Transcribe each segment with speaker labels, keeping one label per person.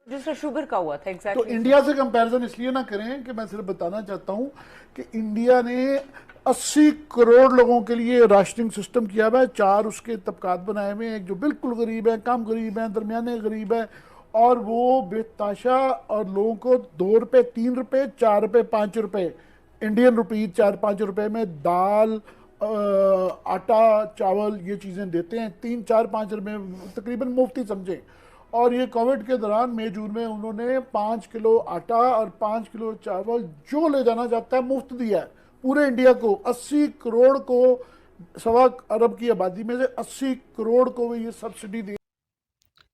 Speaker 1: जिससे शुगर का हुआ था
Speaker 2: तो
Speaker 1: एग्जैक्टली।
Speaker 2: इंडिया से कंपैरिजन इसलिए ना करें कि मैं सिर्फ बताना चाहता हूं कि इंडिया ने 80 करोड़ लोगों के लिए राशनिंग सिस्टम किया हुआ है। 4 उसके तबकात बनाए हुए हैं, एक जो बिल्कुल गरीब है, कम गरीब है, दरमियाने गरीब है, और वो बेताशा और लोगों को 2 रुपए, 3 रुपए, 4 रुपए, 5 रुपए इंडियन रुपीज, 4-5 रुपए में दाल, आटा, चावल, ये चीज़ें देते हैं। 3-4-5 रुपए में तकरीबन मुफ्ती समझें। और ये कोविड के दौरान मई जून में उन्होंने 5 किलो आटा और 5 किलो चावल जो ले जाना चाहता है मुफ्त दिया है पूरे इंडिया को। 80 करोड़ को, 1.25 अरब की आबादी में से 80 करोड़ को भी ये सब्सिडी दी।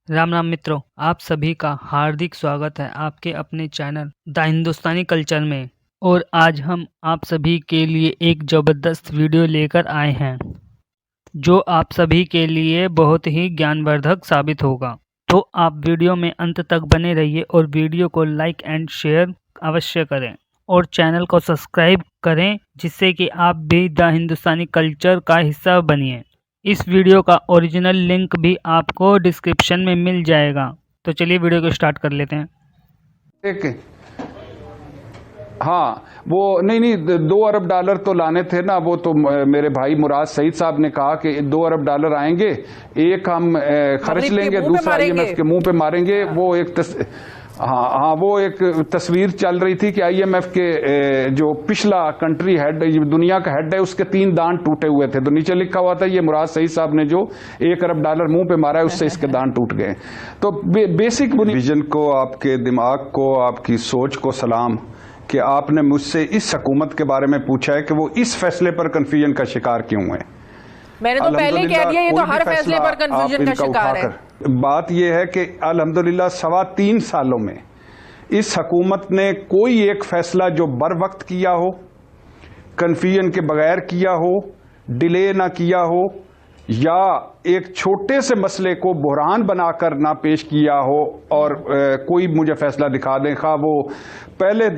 Speaker 3: राम राम मित्रों, आप सभी का हार्दिक स्वागत है आपके अपने चैनल द हिंदुस्तानी कल्चर में। और आज हम आप सभी के लिए एक ज़बरदस्त वीडियो लेकर आए हैं जो आप सभी के लिए बहुत ही ज्ञानवर्धक साबित होगा। तो आप वीडियो में अंत तक बने रहिए और वीडियो को लाइक एंड शेयर अवश्य करें और चैनल को सब्सक्राइब करें, जिससे कि आप भी द हिंदुस्तानी कल्चर का हिस्सा बनिए। इस वीडियो का ओरिजिनल लिंक भी आपको डिस्क्रिप्शन में मिल जाएगा। तो चलिए वीडियो को स्टार्ट कर लेते हैं।
Speaker 4: एक हाँ, वो नहीं, $2 अरब तो लाने थे ना। वो तो मेरे भाई मुराद सईद साहब ने कहा कि $2 अरब आएंगे, एक हम खर्च लेंगे, दूसरा IMF के मुंह पे मारेंगे। वो एक हाँ, वो एक तस्वीर चल रही थी कि IMF के जो पिछला कंट्री हेड, दुनिया का हेड है, उसके 3 दांत टूटे हुए थे। तो नीचे लिखा हुआ था ये मुराद सईद साहब ने जो $1 अरब मुंह पे मारा है, उससे इसके दांत टूट गए। तो बेसिक विजन को, आपके दिमाग को, आपकी सोच को सलाम कि आपने मुझसे इस हुकूमत के बारे में पूछा है कि वो इस फैसले पर कंफ्यूजन का शिकार क्यों है।
Speaker 1: मैंने तो पहले कह दिया, ये तो हर फैसले पर कंफ्यूजन का शिकार है।
Speaker 4: बात यह है कि अल्हम्दुलिल्लाह 3.25 सालों में इस हुकूमत ने कोई एक फैसला जो बर वक्त किया हो, कंफ्यूजन के बगैर किया हो, डिले ना किया हो, या एक छोटे से मसले को बुहरान बनाकर ना पेश किया हो, और कोई मुझे फैसला दिखा दें, खा वो पहले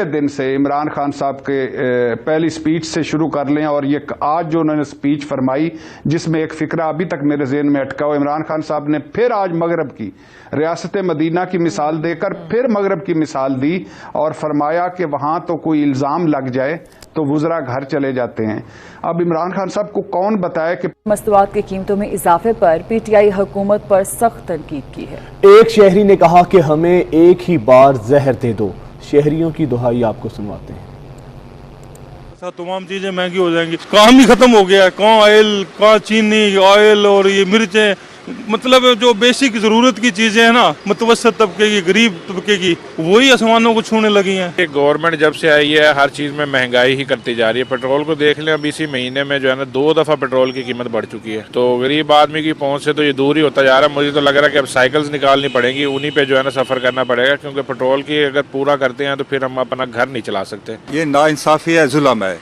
Speaker 4: दिन से इमरान खान साहब के पहली स्पीच से शुरू कर लें, और ये आज जो उन्होंने स्पीच फरमाई जिसमें एक फिक्रा अभी तक मेरे ज़हन में अटका हुआ। इमरान खान साहब ने फिर आज मगरब की रियासत मदीना की मिसाल देकर फिर मगरब की मिसाल दी और फरमाया कि वहां तो कोई इल्ज़ाम लग जाए तो वुज़रा घर चले जाते हैं। अब इमरान खान साहब को कौन बताए कि
Speaker 5: मस्तूआत की कीमतों में इजाफे पर PTI हुकूमत पर सख्त तनकीद की है।
Speaker 6: एक शहरी ने कहा कि हमें एक ही बार जहर दे दो। शहरियों की दुहाई आपको सुनवाते हैं।
Speaker 7: तमाम चीजें महंगी हो जाएंगी, काम ही खत्म हो गया है। कहाँ ऑयल, कहाँ चीनी, ऑयल और ये मिर्चें, मतलब जो बेसिक जरूरत की चीजें हैं ना, मुतवसत तबके की, गरीब तबके की, वही आसमानों को छूने लगी हैं।
Speaker 8: गवर्नमेंट जब से आई है हर चीज में महंगाई ही करती जा रही है। पेट्रोल को देख लें, अभी इसी महीने में जो है ना 2 दफा पेट्रोल की कीमत बढ़ चुकी है। तो गरीब आदमी की पहुंच से तो ये दूर ही होता जा रहा है। मुझे तो लग रहा है कि अब साइकिल्स निकालनी पड़ेंगी, उन्हीं पे जो है ना सफर करना पड़ेगा, क्योंकि पेट्रोल की अगर पूरा करते हैं तो फिर हम अपना घर नहीं चला सकते।
Speaker 9: ये नाइंसाफी है, जुल्म है,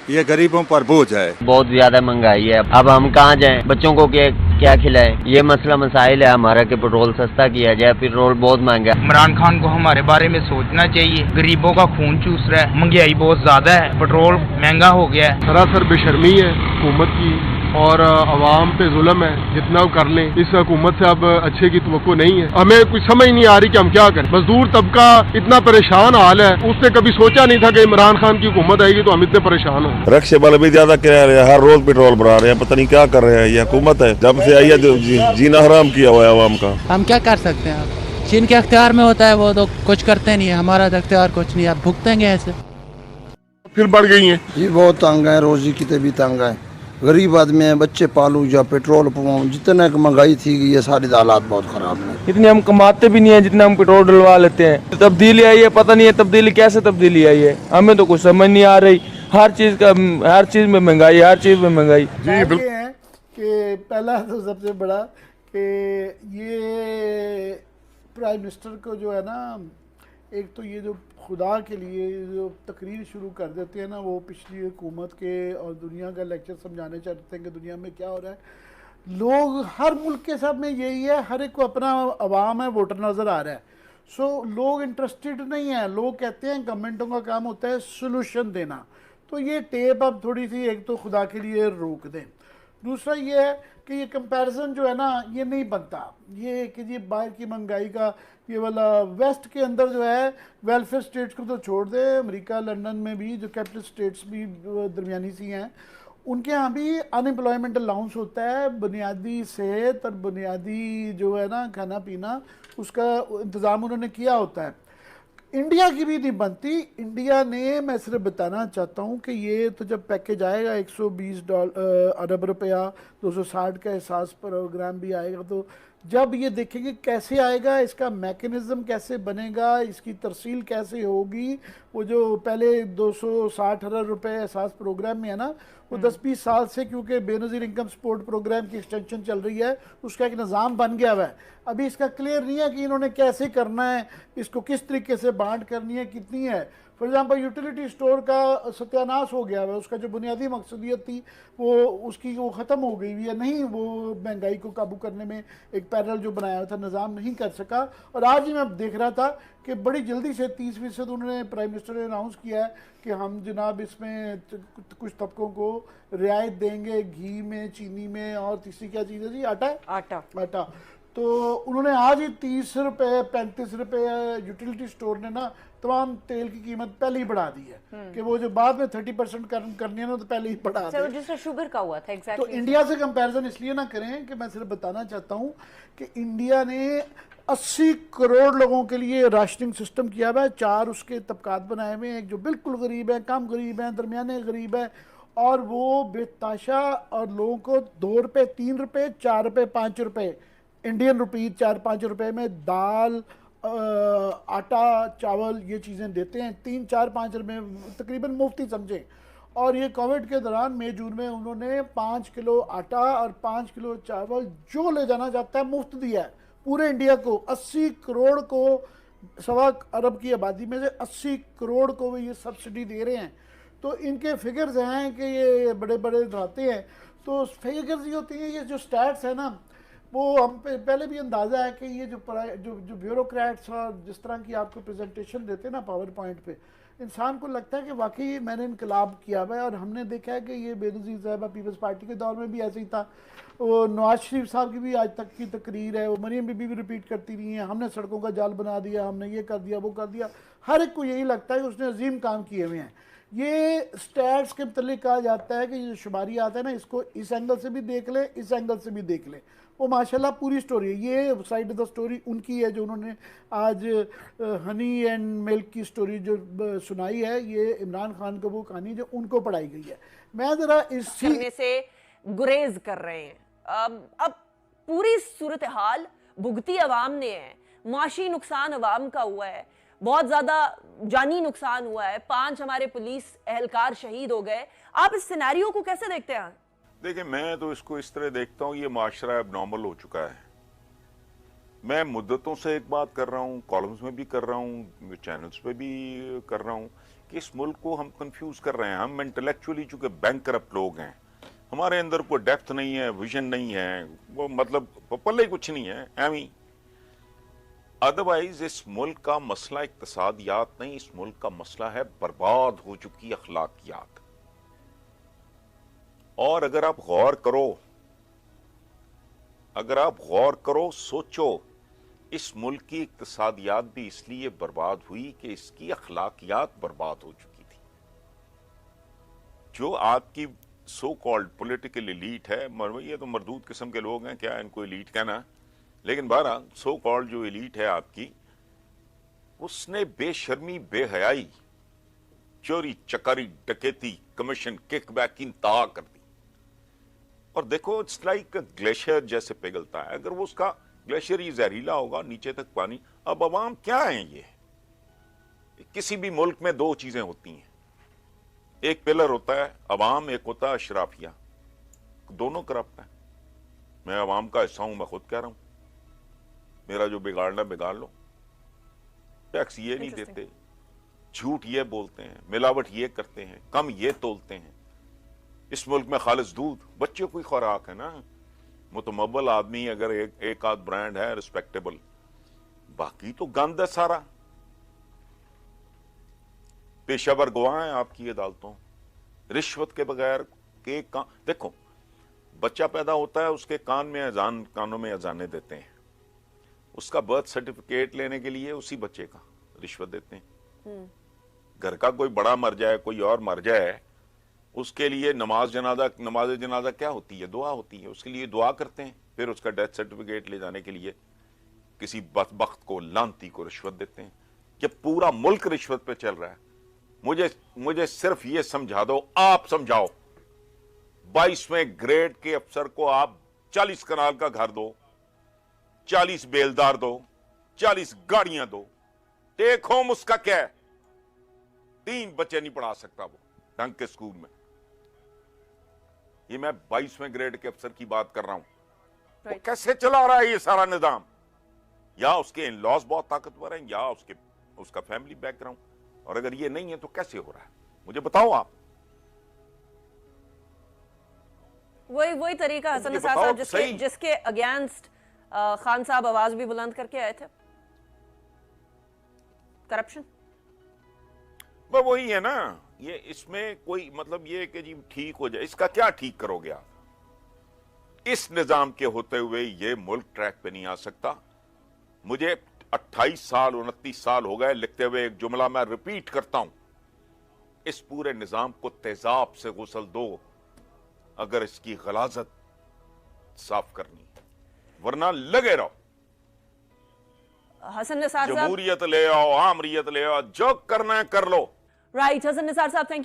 Speaker 9: ये गरीबों पर बोझ है।
Speaker 10: बहुत ज्यादा महंगाई है। अब हम कहाँ जाएं, बच्चों को क्या खिलाएं? ये मसला मसाइल है हमारा कि पेट्रोल सस्ता किया जाए। पेट्रोल बहुत महंगा है।
Speaker 11: इमरान खान को हमारे बारे में सोचना चाहिए। गरीबों का खून चूस रहा है, महंगाई बहुत ज्यादा है, पेट्रोल महंगा हो गया है।
Speaker 12: सरासर बेशर्मी है हुकूमत की और अवाम पे जुल्म है। जितना कर लें, इस हुकूमत से अब अच्छे की तवक्को नहीं है। हमें कुछ समझ नहीं आ रही कि हम क्या करें। मजदूर तबका इतना परेशान हाल है, उसने कभी सोचा नहीं था कि इमरान खान की हुकूमत आएगी तो हम इतने परेशान हो।
Speaker 13: रक्शे वाले भी ज्यादा किराया रहे, हर रोज पेट्रोल भरा रहे हैं, पता नहीं क्या कर रहे हैं। ये हुकूमत है जब से आई है जो जीना हराम किया हुआ है अवाम का।
Speaker 14: हम क्या कर सकते हैं? अब जिनके अख्तियार में होता है वो तो कुछ करते नहीं है, हमारा अख्तियार कुछ नहीं है, अब भुगतेंगे ऐसे।
Speaker 12: फिर बढ़ गई है,
Speaker 15: ये बहुत तंग है, रोजी की भी तंग है। गरीब आदमी है, बच्चे पालू या पेट्रोल पवाऊं, जितने महंगाई थी ये सारी हालात बहुत खराब है।
Speaker 16: इतने हम कमाते भी नहीं है जितना हम पेट्रोल डलवा लेते हैं। तब्दीली आई है, पता नहीं है तब्दीली कैसे तब्दीली आई है, हमें तो कुछ समझ नहीं आ रही। हर चीज में महंगाई, हर चीज में महंगाई।
Speaker 2: जी बिल्कुल है कि पहला तो सबसे बड़ा कि ये प्राइम मिनिस्टर को जो है ना, एक तो ये जो खुदा के लिए जो तकरीर शुरू कर देते हैं ना, वो पिछली हुकूमत के और दुनिया का लेक्चर समझाने चाहते हैं कि दुनिया में क्या हो रहा है। लोग हर मुल्क के सब में यही है, हर एक को अपना अवाम है, वोटर नज़र आ रहा है। सो लोग इंटरेस्टेड नहीं है। लोग कहते हैं गवर्नमेंटों का काम होता है सोल्यूशन देना। तो ये टेप अब थोड़ी सी एक तो खुदा के लिए रोक दें। दूसरा ये है कि ये कंपैरिजन जो है ना ये नहीं बनता, ये कि ये बाहर की महंगाई का ये वाला वेस्ट के अंदर जो है वेलफेयर स्टेट्स को तो छोड़ दे, अमेरिका लंदन में भी जो कैपिटल स्टेट्स भी दरमियानी सी हैं उनके यहाँ भी अनएम्प्लॉयमेंट अलाउंस होता है, बुनियादी सेहत और बुनियादी जो है ना खाना पीना उसका इंतज़ाम उन्होंने किया होता है। इंडिया की भी नहीं बनती। इंडिया ने, मैं सिर्फ बताना चाहता हूँ कि ये तो जब पैकेज आएगा 120 अरब रुपया 260 का एहसास प्रोग्राम भी आएगा, तो जब ये देखेंगे कैसे आएगा, इसका मैकेनिज्म कैसे बनेगा, इसकी तरसील कैसे होगी, वो जो पहले 260 अरब रुपये एहसास प्रोग्राम में है ना वो 10-20 साल से, क्योंकि बेनज़ीर इनकम सपोर्ट प्रोग्राम की एक्सटेंशन चल रही है, उसका एक निज़ाम बन गया हुआ है। अभी इसका क्लियर नहीं है कि इन्होंने कैसे करना है, इसको किस तरीके से बांट करनी है, कितनी है। फॉर एग्जाम्पल यूटिलिटी स्टोर का सत्यानाश हो गया है, उसका जो बुनियादी मकसदियत थी वो उसकी वो ख़त्म हो गई हुई है, नहीं वो महंगाई को काबू करने में एक पैरल जो बनाया हुआ था निज़ाम नहीं कर सका। और आज ही मैं देख रहा था कि बड़ी जल्दी से 30% उन्होंने प्राइम मिनिस्टर ने अनाउंस किया है कि हम जनाब इसमें कुछ तबकों को रियायत देंगे, घी में, चीनी में, और तीसरी क्या चीज़ है जी, आटा। तो उन्होंने आज ही 30 रुपये 35 रुपये यूटिलिटी स्टोर ने ना तमाम तेल की कीमत पहले ही बढ़ा दी है कि वो जो बाद में 30% करनी है ना तो पहले ही बढ़ा दी,
Speaker 1: जिससे शुगर का हुआ था।
Speaker 2: तो इंडिया से कंपैरिजन इसलिए ना करें कि मैं सिर्फ बताना चाहता हूँ कि इंडिया ने 80 करोड़ लोगों के लिए राशनिंग सिस्टम किया हुआ है। 4 उसके तबकात बनाए हुए हैं, एक जो बिल्कुल गरीब है, कम गरीब है, दरमियाने गरीब है, और वो बेताशा और लोगों को 2 रुपये 3 रुपये 4 रुपये 5 रुपये इंडियन रुपी 4-5 रुपए में दाल, आटा, चावल ये चीज़ें देते हैं, 3-4-5 रुपये तकरीबन मुफ्ती समझें। और ये कोविड के दौरान मई जून में उन्होंने 5 किलो आटा और 5 किलो चावल जो ले जाना चाहता है मुफ्त दिया है पूरे इंडिया को। 80 करोड़ को, 1.25 अरब की आबादी में से 80 करोड़ को वो ये सब्सिडी दे रहे हैं। तो इनके फिगर्स हैं कि ये बड़े बड़े डराते हैं, तो फिगर्स ये होती हैं, ये जो स्टैट्स है ना वो हम पे पहले भी अंदाज़ा है कि ये जो ब्यूरोक्रेट्स और जिस तरह की आपको प्रेजेंटेशन देते हैं ना पावर पॉइंट पे, इंसान को लगता है कि वाकई मैंने इनकलाब किया हुआ है। और हमने देखा है कि ये बेनज़ीर साहिबा पीपल्स पार्टी के दौर में भी ऐसे ही था। वो नवाज शरीफ साहब की भी आज तक की तकरीर है, वो मरियम बीबी भी रिपीट करती रही हैं, हमने सड़कों का जाल बना दिया, हमने ये कर दिया, वो कर दिया। हर एक को यही लगता है कि उसने अजीम काम किए हुए हैं। ये स्टैट्स के मतलब कहा जाता है कि ये शुमारी आता है ना, इसको इस एंगल से भी देख ले, इस एंगल से भी देख ले, वो माशाल्लाह पूरी स्टोरी है। ये साइड ऑफ द स्टोरी उनकी है जो उन्होंने आज हनी एंड मिल्क की स्टोरी जो सुनाई है, ये इमरान खान को वो कहानी जो उनको पढ़ाई गई है। मैं ज़रा
Speaker 1: करने से गुरेज कर रहे हैं। अब पूरी सूरत हाल भुगती अवाम ने है, माशी नुकसान अवाम का हुआ है, बहुत ज्यादा जानी नुकसान हुआ है, 5 हमारे पुलिस एहलकार शहीद हो गए। आप इस सिनेरियो को कैसे देखते हैं?
Speaker 17: देखिए, मैं तो इसको इस तरह देखता हूँ, ये माशरा अब नॉर्मल हो चुका है। मैं मुद्दतों से एक बात कर रहा हूँ, कॉलम्स में भी कर रहा हूँ, चैनल्स पे भी कर रहा हूँ कि इस मुल्क को हम कंफ्यूज कर रहे हैं। हम इंटेलेक्चुअली चूंकि बैंक करप्ट लोग हैं, हमारे अंदर कोई डेप्थ नहीं है, विजन नहीं है, वो मतलब पल्ले कुछ नहीं है एमी। अदरवाइज इस मुल्क का मसला इक्तिसादियात नहीं, इस मुल्क का मसला है बर्बाद हो चुकी अखलाकियात। और अगर आप गौर करो, सोचो, इस मुल्क की इक्तिसादियात भी इसलिए बर्बाद हुई कि इसकी अखलाकियात बर्बाद हो चुकी थी। जो आपकी सो कॉल्ड पॉलिटिकल एलीट है, ये तो मरदूद किस्म के लोग हैं, क्या इनको एलीट कहना, लेकिन बहरहाल सो कॉल्ड जो एलीट है आपकी, उसने बेशर्मी, बेहयाई, चोरी चकारी, डकैती, कमीशन, किकबैक की इंतहा कर दी। और देखो, इट्स लाइक ग्लेशियर जैसे पिघलता है। अगर वो उसका ग्लेशियर ही जहरीला होगा, नीचे तक पानी। अब अवाम क्या है? ये किसी भी मुल्क में 2 चीजें होती हैं, एक पिलर होता है अवाम, एक होता है अशराफिया। दोनों करप्ट है। मैं अवाम का हिस्सा हूं, मैं खुद कह रहा हूं, मेरा जो बिगाड़ना बिगाड़ लो। टैक्स ये नहीं देते, झूठ ये बोलते हैं, मिलावट ये करते हैं, कम ये तोलते हैं। इस मुल्क में खालिस दूध बच्चों की खुराक है ना। मुतमव्वल आदमी अगर एक आध ब्रांड है रिस्पेक्टेबल, बाकी तो गंद है सारा। पेशावर गवाह हैं आपकी अदालतों, रिश्वत के बगैर के देखो, बच्चा पैदा होता है, उसके कानों में अजाने देते हैं, उसका बर्थ सर्टिफिकेट लेने के लिए उसी बच्चे का रिश्वत देते हैं। घर का कोई बड़ा मर जाए, कोई और मर जाए, उसके लिए नमाज जनाजा क्या होती है? दुआ होती है। उसके लिए दुआ करते हैं, फिर उसका डेथ सर्टिफिकेट ले जाने के लिए किसी बदबख्त को, लानती को रिश्वत देते हैं। कि पूरा मुल्क रिश्वत पे चल रहा है। मुझे सिर्फ ये समझा दो, आप समझाओ, 22वें ग्रेड के अफसर को आप 40 कनाल का घर दो, 40 बेलदार दो, 40 गाड़ियां दो, टेक होम उसका क्या है? 3 बच्चे नहीं पढ़ा सकता वो ढंग के स्कूल में। ये मैं 22वें ग्रेड के अफसर की बात कर रहा हूं। वो कैसे चला रहा है ये सारा निजाम? या उसके इन लॉज बहुत ताकतवर हैं, या उसका फैमिली बैकग्राउंड। और अगर ये नहीं है तो कैसे हो रहा है? मुझे बताओ आप।
Speaker 1: वही तरीका हसन निसार साहब जिसके अगेंस्ट खान साहब आवाज भी बुलंद करके आए थे, करप्शन।
Speaker 17: वही है ना, ये इसमें कोई मतलब ये कि जी ठीक हो जाए, इसका क्या ठीक करोगे आप? इस निजाम के होते हुए ये मुल्क ट्रैक पे नहीं आ सकता। मुझे 28 साल 29 साल हो गए लिखते हुए एक जुमला मैं रिपीट करता हूं, इस पूरे निजाम को तेजाब से गुसल दो अगर इसकी गलाजत साफ करनी है, वरना लगे रहो।
Speaker 1: हसन निसार साहब,
Speaker 17: जमहूरियत ले आओ, आमरियत ले आओ, जो करना है कर लो।
Speaker 1: राइट, हसन निसार साहब, थैंक यू।